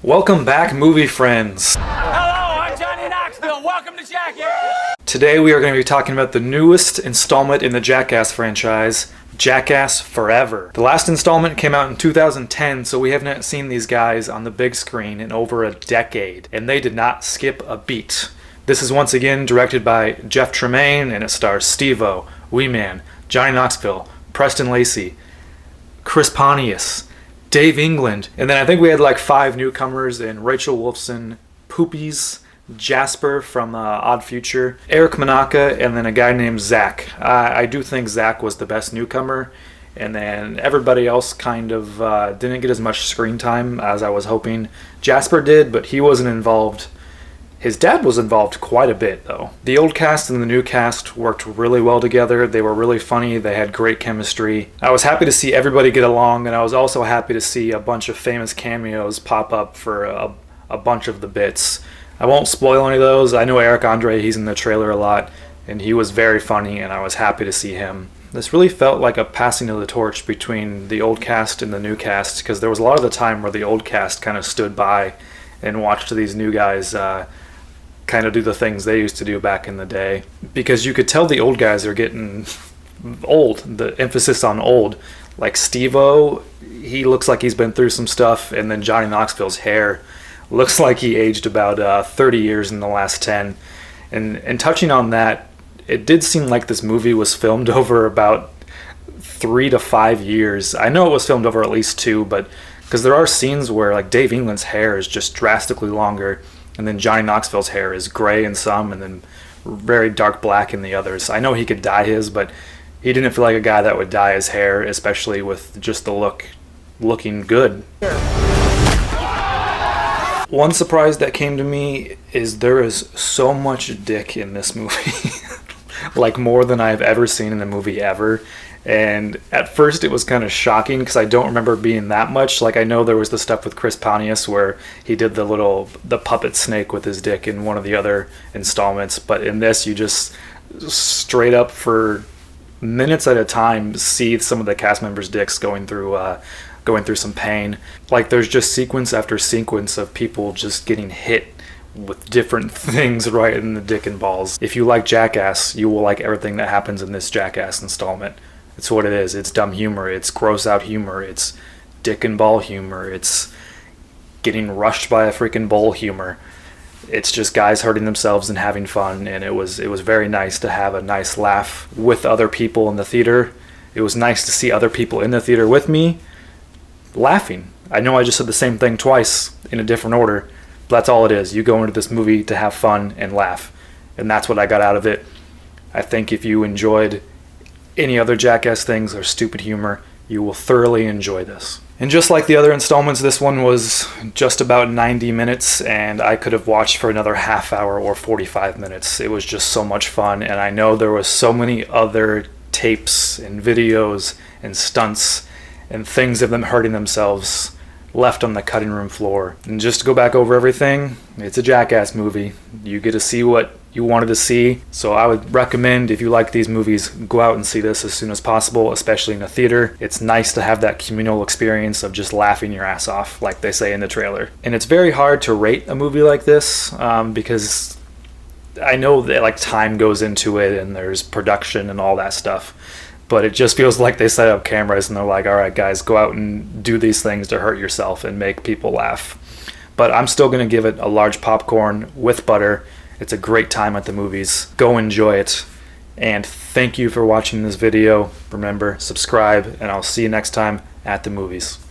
Welcome back, movie friends. Hello, I'm Johnny Knoxville. Welcome to Jackass. Today we are going to be talking about the newest installment in the Jackass franchise, Jackass Forever. The last installment came out in 2010, so we haven't seen these guys on the big screen in over a decade, and they did not skip a beat. This is once again directed by Jeff Tremaine, and it stars Steve-O, Wee Man, Johnny Knoxville, Preston Lacey, Chris Pontius, Dave England, and then I think we had like 5 newcomers in Rachel Wolfson, Poopies, Jasper from Odd Future, Eric Manaka, and then a guy named Zach. I do think Zach was the best newcomer, and then everybody else kind of didn't get as much screen time as I was hoping. Jasper did, but he wasn't involved. His dad was involved quite a bit, though. The old cast and the new cast worked really well together. They were really funny. They had great chemistry. I was happy to see everybody get along, and I was also happy to see a bunch of famous cameos pop up for a bunch of the bits. I won't spoil any of those. I know Eric Andre, he's in the trailer a lot, and he was very funny, and I was happy to see him. This really felt like a passing of the torch between the old cast and the new cast, because there was a lot of the time where the old cast kind of stood by and watched these new guys kind of do the things they used to do back in the day, because you could tell the old guys are getting old. The emphasis on old, like Steve-O, he looks like he's been through some stuff, and then Johnny Knoxville's hair looks like he aged about 30 years in the last 10. And touching on that, it did seem like this movie was filmed over about 3 to 5 years. I know it was filmed over at least 2, but because there are scenes where like Dave England's hair is just drastically longer, and then Johnny Knoxville's hair is gray in some and then very dark black in the others. I know he could dye his, but he didn't feel like a guy that would dye his hair, especially with just the looking good. One surprise that came to me is there is so much dick in this movie. Like more than I've ever seen in a movie ever. And at first it was kind of shocking because I don't remember being that much. Like I know there was the stuff with Chris Pontius where he did the puppet snake with his dick in one of the other installments, but in this you just straight up for minutes at a time see some of the cast members' dicks going through some pain. Like there's just sequence after sequence of people just getting hit with different things right in the dick and balls. If you like Jackass, you will like everything that happens in this Jackass installment. It's what it is. It's dumb humor. It's gross out humor. It's dick and ball humor. It's getting rushed by a freaking bull humor. It's just guys hurting themselves and having fun, and it was very nice to have a nice laugh with other people in the theater. It was nice to see other people in the theater with me laughing. I know I just said the same thing twice in a different order, but that's all it is. You go into this movie to have fun and laugh, and that's what I got out of it. I think if you enjoyed any other Jackass things or stupid humor, you will thoroughly enjoy this. And just like the other installments, this one was just about 90 minutes, and I could have watched for another half hour or 45 minutes. It was just so much fun, and I know there was so many other tapes and videos and stunts and things of them hurting themselves left on the cutting room floor. And just to go back over everything, it's a Jackass movie. You get to see what you wanted to see. So I would recommend, if you like these movies, go out and see this as soon as possible, especially in a theater. It's nice to have that communal experience of just laughing your ass off, like they say in the trailer. And it's very hard to rate a movie like this because I know that like time goes into it and there's production and all that stuff. But it just feels like they set up cameras and they're like, all right, guys, go out and do these things to hurt yourself and make people laugh. But I'm still going to give it a large popcorn with butter. It's a great time at the movies. Go enjoy it. And thank you for watching this video. Remember, subscribe, and I'll see you next time at the movies.